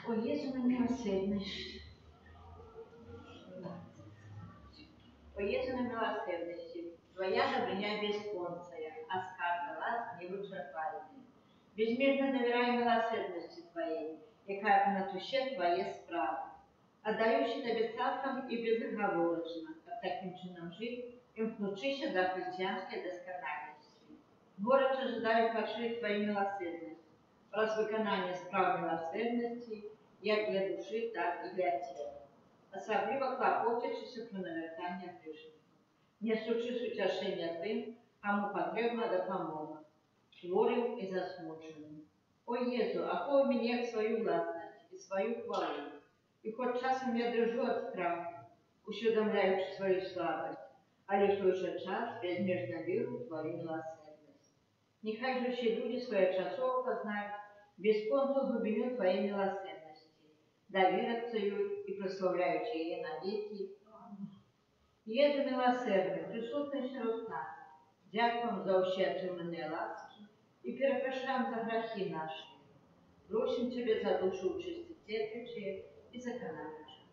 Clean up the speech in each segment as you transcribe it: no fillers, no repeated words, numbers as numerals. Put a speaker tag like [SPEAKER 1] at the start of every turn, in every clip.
[SPEAKER 1] О Єсу немилосердний, о Єсу немилосердности, Твоя добриня бесконцая, а скарга ласк невычерпаемая. Безмерно доверяю милосердности Твоей, яка на туще Твоє справи. Отдаючи Тебе цалком и безоговорочно, а таким чином жить, имкнучися до христианской доскональности. Город ожидаю пошли Твоей милосердности, раз виконання справ милосердности, як для душі, так і для тіла. Особливо клопочучися про навертання грішників, несучи утешення тим, кому потрібна допомога, хворим і засмученим. О Єзу, окой мене свою власність і свою хвалу, і хоч часом я дрожу від страху, усвідомляючи свою слабость, але в той же час безмежно віру в Твою милосердність. Нехай же ще люди своєчасово познають бесконную глубину Твоей милосердности, доверятся ее и прославляют ее навеки. Єзу милосердний, присутний серед нас, дякуємо за ущедрі мене ласки и перепрошаем за грехи наши. Просим Тебе за душу чистотепячие и законодательные.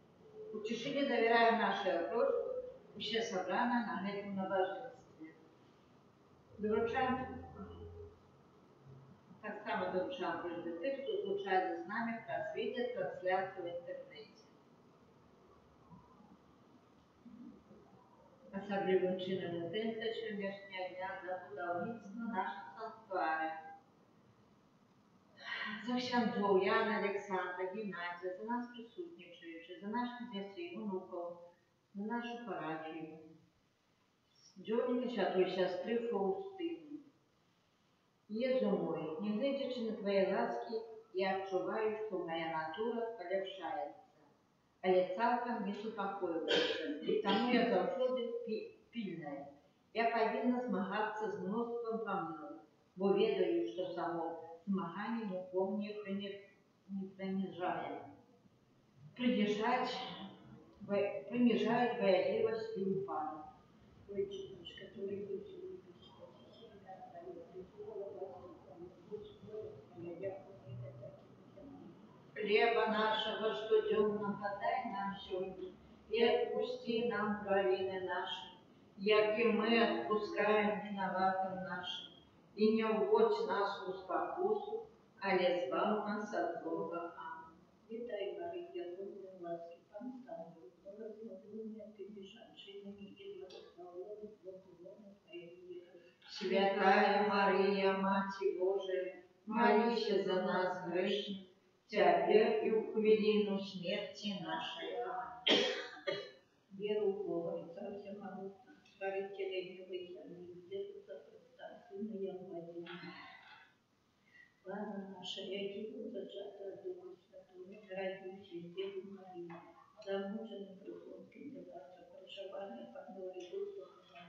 [SPEAKER 1] Утешили, доверяем нашей просьбы, все собрано на этом набожестве. Доручаем так само доручаем прежде тих, хто злучається з нами, якраз видять трансляцію в інтернеті. Особливим чином у день сьогоднішнього дня за будівництво нашого санктуаря. За Ксяндзов, Яна, Олександра, Геннадія, за нас присутнічуючи, за наших дітей, внуків, за нашу парафію. Дьорника святої сестри Фаустини. Єзу мой, не глядячи на Твої ласки, я відчуваю, що моя натура полегшається, але цілком не супокоюється, і тому я завжди пильна. Я повинна змагатися з множеством помилок, бо ведаю, що само змагання нікого не принижає. Принижает боязливость и упадок. Хлеба нашего штоденного дай нам сегодня, и отпусти нам провины наши, як и мы отпускаем виноватым нашим. И не уводь нас в спокусу, але избавь нас от злого. Аминь.
[SPEAKER 2] Вітай, Марія, повна ласки, Пан з тобою, благословенна ти між жінками і благословенна плод Твоєї.
[SPEAKER 1] Святая Мария, Мать Божия, молись за нас грешных, теперь и в хвилину смерти нашей. Аминь.
[SPEAKER 2] Віру в Бога, і Царця Могутного, Створителя неба і землі, Ісуса Христа, Сина Євангелія. Слава наша, яку зачата от Духа Святого, родившись Деву Марию, замужений прихонким для вашого проживання, панори Духа Божого,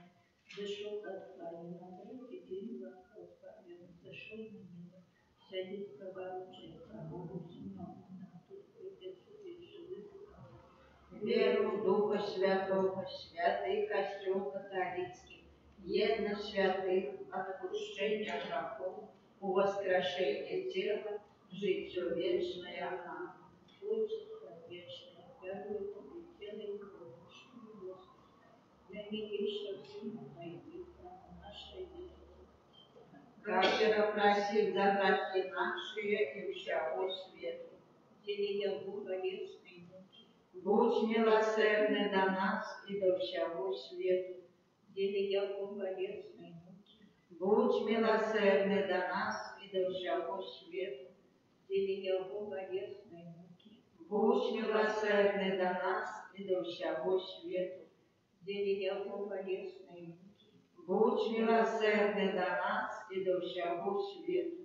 [SPEAKER 2] зайшов от Твоей на третій день Господня, зайшов на небо, сядет проворожиться, Богу Сыном, на тут придет судить живых.
[SPEAKER 1] Веру в Духа Святого, святый Костел католицкий, едно святых, отпущения грехов, у воскрешения тела, житие вечное. Аминь.
[SPEAKER 2] Отчество вечное, верую в тело и кровь, Господи, наимейшего Сына Твоего, наше Иисуса Христа.
[SPEAKER 1] Кафедра просит за грехи наши и всего света.
[SPEAKER 2] Делия Бога лесной муки,
[SPEAKER 1] Будь милосердный до нас и до всего света.
[SPEAKER 2] делия Бога лесной муки,
[SPEAKER 1] Будь милосердный до нас и до всего света.
[SPEAKER 2] делия Бога лесной муки,
[SPEAKER 1] Будь милосердный до нас и до всего света.
[SPEAKER 2] делия Бога лесной муки,
[SPEAKER 1] Будь милосердный до нас и до всего света.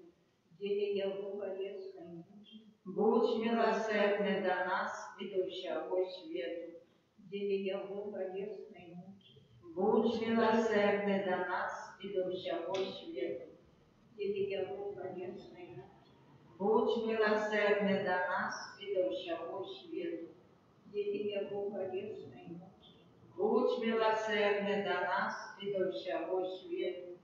[SPEAKER 2] делия Бога лесной муки,
[SPEAKER 1] Будь милосердный до нас и до всего света.
[SPEAKER 2] делия Бога лесной муки,
[SPEAKER 1] Будь милосердный до нас и до всего света.
[SPEAKER 2] делия Бога лесной муки,
[SPEAKER 1] Будь милосердный до нас и до всего свету.
[SPEAKER 2] Дети Его болезной муки.
[SPEAKER 1] Будь милосердный до нас и до всего свету.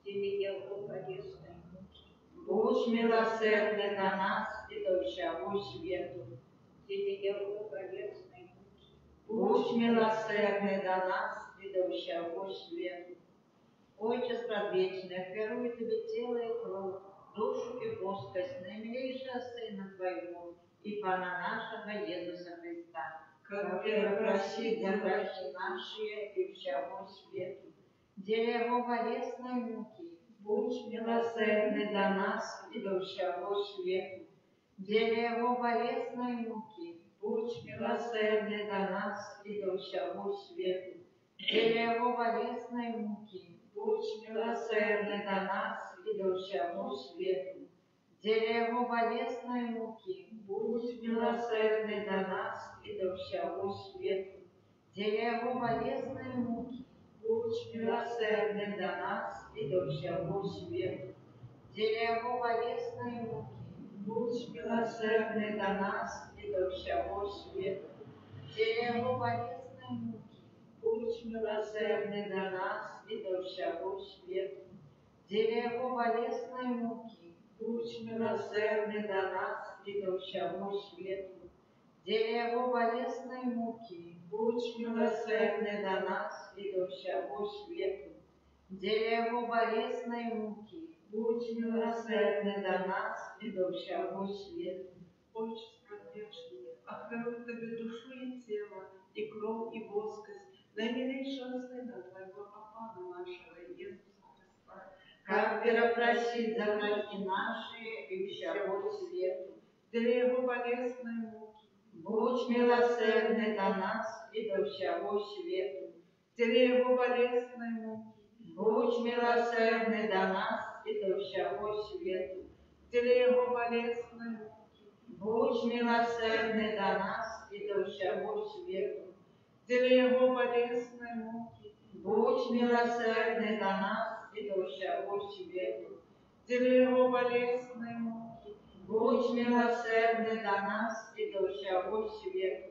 [SPEAKER 2] Дети Его болезной муки.
[SPEAKER 1] Будь милосердный до нас и до всего свету.
[SPEAKER 2] Дети Его болезной муки.
[SPEAKER 1] Будь милосердный до нас и до всего свету. Отче предвечный, верую Тебе тело и кровь, душу и плоскость наимилейшего Сына Твоего и Пана нашего Иисуса Христа, как просить за грехи наши и всего свету. Деля Его болезной муки, будь милосердный до нас и до всего свету. Деля Его болезной муки, будь милосердный до нас и до всего свету. Деля Его болезной муки, будь милосердный до нас и до всего свету. Деля Его болезной муки, будь милосердный до нас и до всего свету. Деля Его болезной муки, будь милосердный до нас и до всего свету. Деля Его болезной муки, будь милосердный до нас и до всего свету. Деля Его болезной муки, будь милосердный до нас и до всего свету. Деля Его болезной муки, будь милосердный до нас и до всего свету. Деля Его болезной муки, будь милосердный до нас и до всего свету. Деля Его болезной муки, будь милосердный до нас и до всего свету.
[SPEAKER 3] Отче предвечный, охраняй Тебе душу и тело, и кровь, и воскость, наимилейшего Сына Твоего, Пана нашего Иисуса Христа,
[SPEAKER 1] Как просить за грехи наши и всего свету.
[SPEAKER 3] для Его болезной муки,
[SPEAKER 1] Будь милосердный до нас и до всего свету.
[SPEAKER 3] для Его болезной муки,
[SPEAKER 1] Будь милосердный до нас и до всего свету.
[SPEAKER 3] для Его болезной муки,
[SPEAKER 1] Будь милосердный до нас и до всего свету.
[SPEAKER 3] для Его болезной муки,
[SPEAKER 1] Будь милосердный до нас и до всего свету.
[SPEAKER 3] для Его болезной муки,
[SPEAKER 1] Будь милосердный до нас и до всего свету.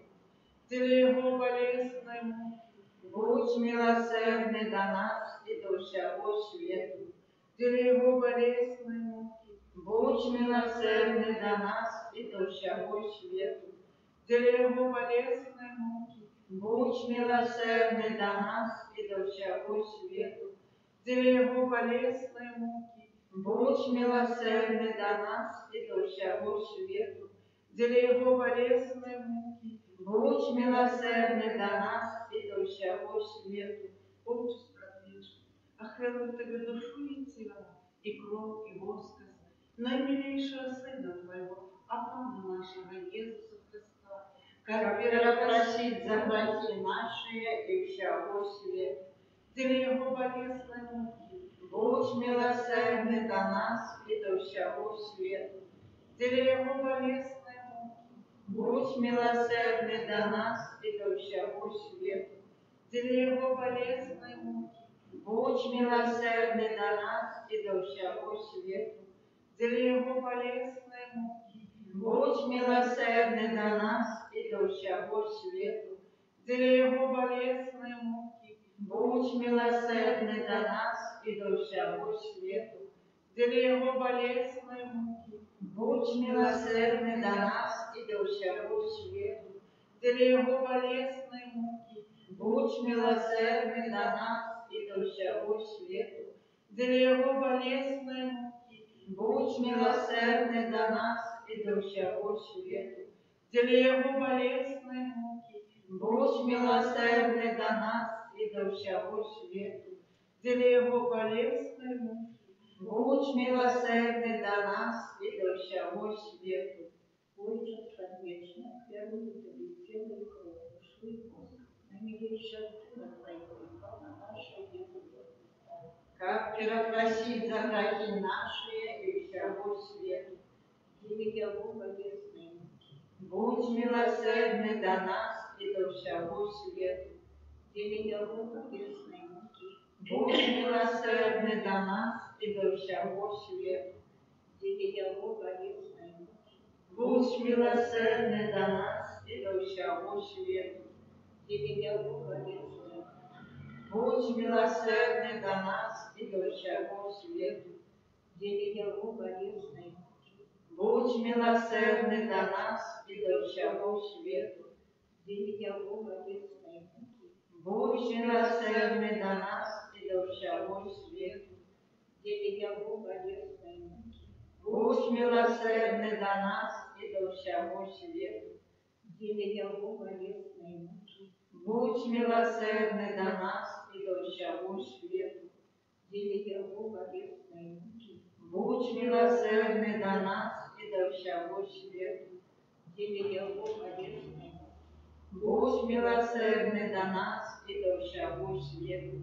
[SPEAKER 3] для Его болезной муки,
[SPEAKER 1] Будь милосердный до нас и до всего свету.
[SPEAKER 3] для Его болезной муки,
[SPEAKER 1] Будь милосердный до нас и до всего свету.
[SPEAKER 3] для Его болезной муки,
[SPEAKER 1] Будь милосердный до нас и до всего свету.
[SPEAKER 3] для Его болезной муки,
[SPEAKER 1] Будь милосердный до нас и до всего свету.
[SPEAKER 3] для Его болезной муки.
[SPEAKER 1] Будь милосердный до нас и до всего свету.
[SPEAKER 3] Отче предвечный, охраняй Тебе душу и тело, и кровь, и воскость, наимилейшего Сына Твоего, Пана нашего Иисуса Христа,
[SPEAKER 1] Как просить за грехи наши и всего свету.
[SPEAKER 3] для Его болезной муки,
[SPEAKER 1] Будь милосердный до нас и до всего свету.
[SPEAKER 3] для Его болезной муки,
[SPEAKER 1] Будь милосердный до нас и до всего свету.
[SPEAKER 3] для Его болезной муки,
[SPEAKER 1] Будь милосердный до нас и до всего свету.
[SPEAKER 3] для Его болезной муки,
[SPEAKER 1] Будь милосердный до нас и до всего свету.
[SPEAKER 3] для Его болезной муки,
[SPEAKER 1] Будь милосердный до нас и до всего свету.
[SPEAKER 3] для Его болезной муки,
[SPEAKER 1] Будь милосердный до нас и до всего свету.
[SPEAKER 3] для Его болезной муки,
[SPEAKER 1] Будь милосердный до нас и до всего свету.
[SPEAKER 3] для Его болезной муки,
[SPEAKER 1] Будь милосердный до нас и до всего свету.
[SPEAKER 3] для Его болезной муки,
[SPEAKER 1] Будь милосердный до нас и до всего свету.
[SPEAKER 3] для Его болезной муки.
[SPEAKER 1] Будь милосердный до нас и до всего свету.
[SPEAKER 2] Отче предвечный, верую Тебе тело и кровь, душу и воскость, наимилейшего Сына Твоего и Пана нашего Иисуса Христа.
[SPEAKER 1] Как просить за грехи наши и всего свету.
[SPEAKER 2] Для Его болезной муки,
[SPEAKER 1] Будь милосердный до нас и до всего свету.
[SPEAKER 2] для Его болезной муки,
[SPEAKER 1] Будь милосердный до нас и до всего свету.
[SPEAKER 2] ділія болісної муки,
[SPEAKER 1] Будь милосердный до нас и до всего света.
[SPEAKER 2] ділія болісної,
[SPEAKER 1] Будь милосердный до нас и до всего света.
[SPEAKER 2] ділія болісної муки,
[SPEAKER 1] Будь милосердный до нас и до всего света.
[SPEAKER 2] ділія болісної муки,
[SPEAKER 1] Будь милосердный до нас и до всего света.
[SPEAKER 2] ділія болісної муки,
[SPEAKER 1] Будь милосердный до нас и до всего света.
[SPEAKER 2] ділія болісної муки,
[SPEAKER 1] Будь милосердный до нас и до всего света.
[SPEAKER 2] ділія болісної муки,
[SPEAKER 1] Будь милосердный до нас и до всего света.
[SPEAKER 2] ділія болісної муки,
[SPEAKER 1] Будь милосердный до нас и до всего света.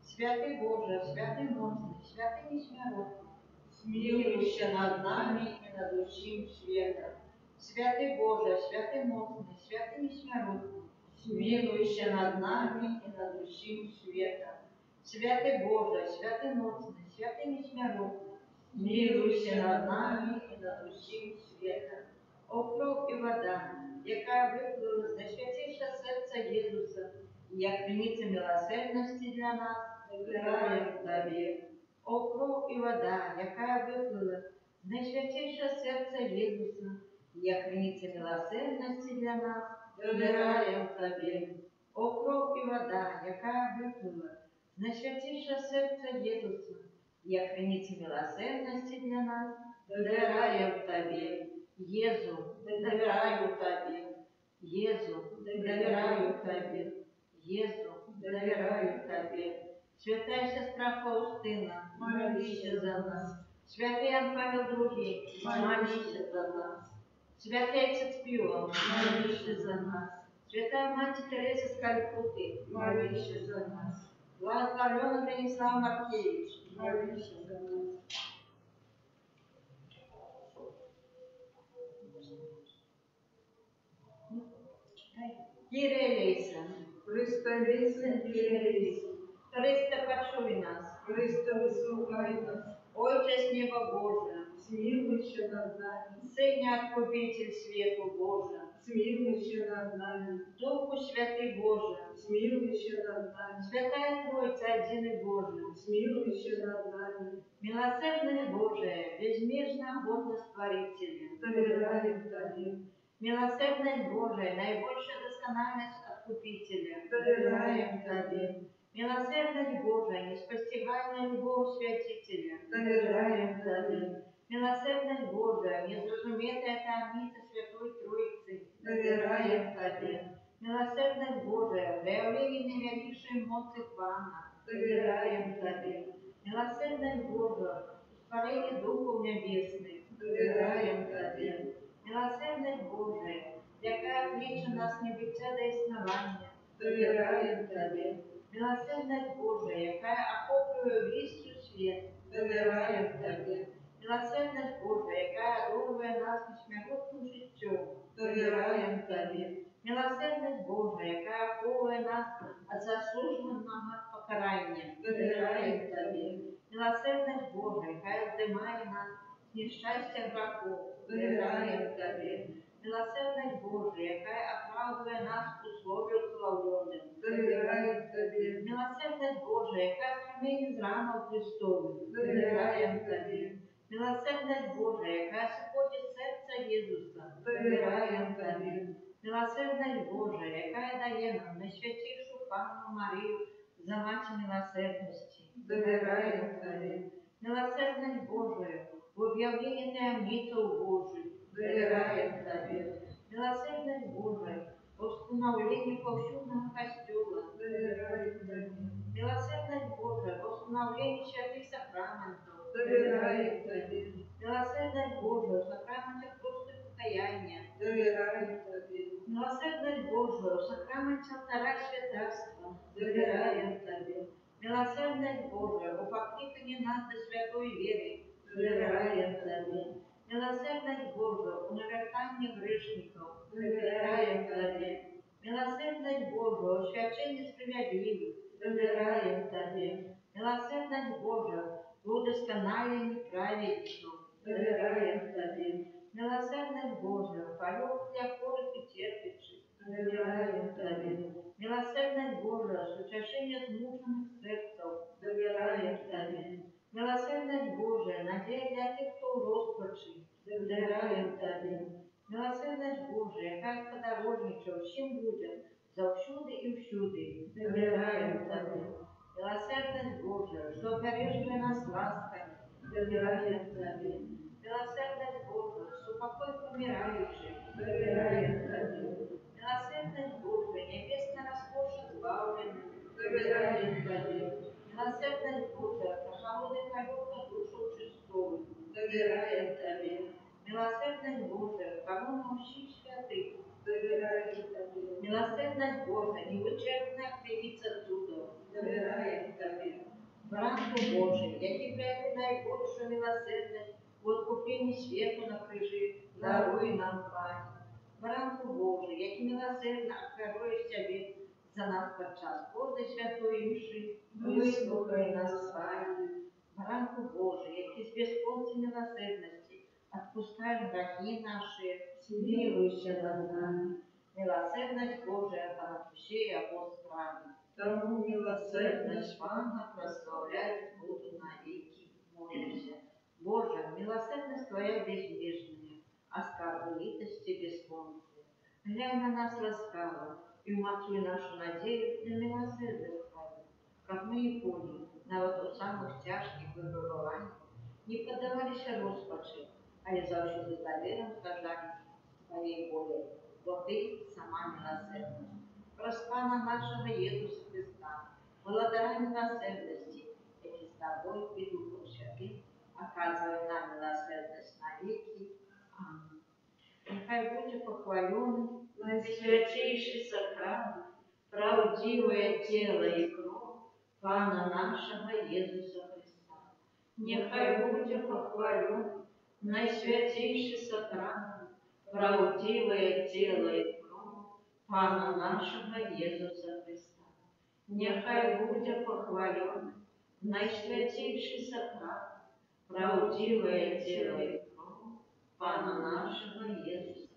[SPEAKER 1] Святый Боже, святый мощный, святый несмиротный, смилуйся над нами и над усим света. Святый Боже, святый мощный, святый несмиротный, смилуйся над нами и над усим света. Святый Боже, святый мощный, святый несмиротный, смилуйся над нами и над усим света. О кров і вода, яка виплила з найсвятейшого серця Єсуса, як криниця милосердності для нас, вибираємо Тобі. О кров і вода, яка виплила з найсвятейшого серця Єсуса, як криниця милосердності для нас, вибираємо Тобі. О кров і вода, яка виплила з найсвятейшого серця Єсуса, як криниця милосердності для нас, вибираємо Тобі. Єзу, довіряю Тобі. Єзу, довіряю Тобі. Єзу, довіряю Тобі. Святая сестра Фаустина, молися за нас. Святий Ян Павел II, молися за нас. Святий отець Піо, молися за нас. Святая мати Тереза з Калькутти, молися за нас. Благословенна Станіслав Маркевич, молися за нас. Кирилися,
[SPEAKER 3] Христе вісень Кирились,
[SPEAKER 1] Христе, почуй нас.
[SPEAKER 3] Христе вислухай нас,
[SPEAKER 1] Отче с неба Божия,
[SPEAKER 3] смилуйся над нами,
[SPEAKER 1] Сыне Откупитель свету Божия,
[SPEAKER 3] смилуйся над нами,
[SPEAKER 1] Духу Святый Божия,
[SPEAKER 3] смилуйся над нами,
[SPEAKER 1] Святая Троица, один и Божия,
[SPEAKER 3] смилуйся над нами,
[SPEAKER 1] Милосердное Божие, безмежно годность Творителя,
[SPEAKER 3] доверяем Тебе,
[SPEAKER 1] Милосердность Божия, наибольшая доскональность Откупителя,
[SPEAKER 3] доверяем Тебе,
[SPEAKER 1] Милосердность Божия, неспостигальная любовь Святителя,
[SPEAKER 3] доверяем Тебе,
[SPEAKER 1] Милосердность Божия, незразуметая таинница Святой Троицы,
[SPEAKER 3] доверяем
[SPEAKER 1] Тебе. Милосердность Божия, проявление наивысшей моцы Пана,
[SPEAKER 3] доверяем
[SPEAKER 1] Тебе. Милосердность Божия, творение Духов Небесных,
[SPEAKER 3] доверяем Тебе,
[SPEAKER 1] Милосердность Божия, яка кличе нас не биття до існування,
[SPEAKER 3] доверяем Тебе,
[SPEAKER 1] Милосердность Божия, яка охоплює весь світ,
[SPEAKER 3] доверяем Тебе,
[SPEAKER 1] Милосердность Божия, яка одурює нас несмиротним життям,
[SPEAKER 3] доверяем Тебе,
[SPEAKER 1] Милосердность Божия, яка охоплює нас від заслуженого покарання,
[SPEAKER 3] доверяем Тебе,
[SPEAKER 1] Милосердность Божия, яка здимає нас з нещастя грехов,
[SPEAKER 3] доверяем Тебе,
[SPEAKER 1] Милосердность Божия, яка оправдує нас у слові условленим,
[SPEAKER 3] доверяем Тебе,
[SPEAKER 1] Милосердность Божия, яка стремление з ранов Христових,
[SPEAKER 3] доверяем Тебе,
[SPEAKER 1] Милосердность Божия, яка сходить серця Єсуса,
[SPEAKER 3] доверяем Тебе,
[SPEAKER 1] Милосердность Божия, яка дає нам найсвятішу Панну Марію за мать милосердності,
[SPEAKER 3] доверяем Тебе,
[SPEAKER 1] Милосердность Божия, в об'явленні таємницю Божию,
[SPEAKER 3] доверяем Тебе,
[SPEAKER 1] Милосердность Божия, в установленні повсюдного костюла,
[SPEAKER 3] доверяем Тебе,
[SPEAKER 1] Милосердность Божия, в установленні святих сакраментів,
[SPEAKER 3] доверяем Тебе,
[SPEAKER 1] Милосердность Божия, в сакраментах просто покаяння,
[SPEAKER 3] доверяем Тебе,
[SPEAKER 1] Милосердность Божия, в сакраменте алтаря святарства,
[SPEAKER 3] доверяем Тебе,
[SPEAKER 1] Милосердность Божия, у покликании нас до святой веры,
[SPEAKER 3] доверяем Тебе,
[SPEAKER 1] Милосердность Божия, у навертании грешников,
[SPEAKER 3] доверяем Тебе,
[SPEAKER 1] Милосердность Божия, у священии справедливых,
[SPEAKER 3] доверяем Тебе,
[SPEAKER 1] Милосердность Божия, в удосконалении праведников,
[SPEAKER 2] довіряємо тобі,
[SPEAKER 1] Милосердность Божия, полюб для хворых и терпящих,
[SPEAKER 2] довіряємо тобі,
[SPEAKER 1] милосердность Божия, сутешение смущенных сердцев,
[SPEAKER 2] довіряємо тобі,
[SPEAKER 1] милосердность Божия, надежда для тех, кто в роспачи,
[SPEAKER 2] довіряємо тобі,
[SPEAKER 1] милосердность Божия, как подорожничал всем людям, завсюди и всюди,
[SPEAKER 2] довіряємо тобі,
[SPEAKER 1] милосердность Божия, что обереживая нас ласками,
[SPEAKER 2] довіряємо тобі,
[SPEAKER 1] милосердность Божия, супокой помирающих,
[SPEAKER 2] довіряємо тобі,
[SPEAKER 1] милосердность Божия, небесная роскошь избавленных,
[SPEAKER 2] довіряємо тобі,
[SPEAKER 1] милосердность Божия, прохолодный полет душу чистую,
[SPEAKER 2] довіряємо тобі,
[SPEAKER 1] милосердность Божия, кому научить святых,
[SPEAKER 2] довіряємо тобі,
[SPEAKER 1] милосердность Божия, невычерпная кривица чудов,
[SPEAKER 2] довіряємо тобі,
[SPEAKER 1] Бранку Божий, який проявив найбільшу милосердность в откупленні світу на крижі, даруй нам пам'ять. Бранку Божий, який милосердно откроєш себе за нас під час ходи святої мши, вислухай нас, Пане. Бранку Божий, який з безконцей милосердності отпускаєш грехи наші, смилуйся над нами. Милосердность Божия понад всей апостолами.
[SPEAKER 2] тому милосердність
[SPEAKER 1] Пана прославлять буду навеки, молимся. Боже, милосердность Твоя безмежная, а скарбы литости бесконцые. Глянь на нас ласкаво и уматуй нашу надею на милосердность Твою, как мы и поняли, на вот самых тяжких выбываниях не поддавались роспачи, а и завжди с доверием страждали Твоей волей, бо Ты сама милосердность. Проспана нашего Иисуса Христа, благодаря милосердности, які с Тобой и Духом Святым, оказывай нам милосердность навеки. Аминь. Нехай буде похвалений найсвятейший сакрамент, правдивое тело и кровь Пана нашего Иисуса Христа. Нехай буде похвалений найсвятейший сакрамент, правдивое тело и кровь Пана нашего Иисуса Христа. Нехай буде похвален найсвятейший сакрамент, правдивое тело и кровь Пана нашего Иисуса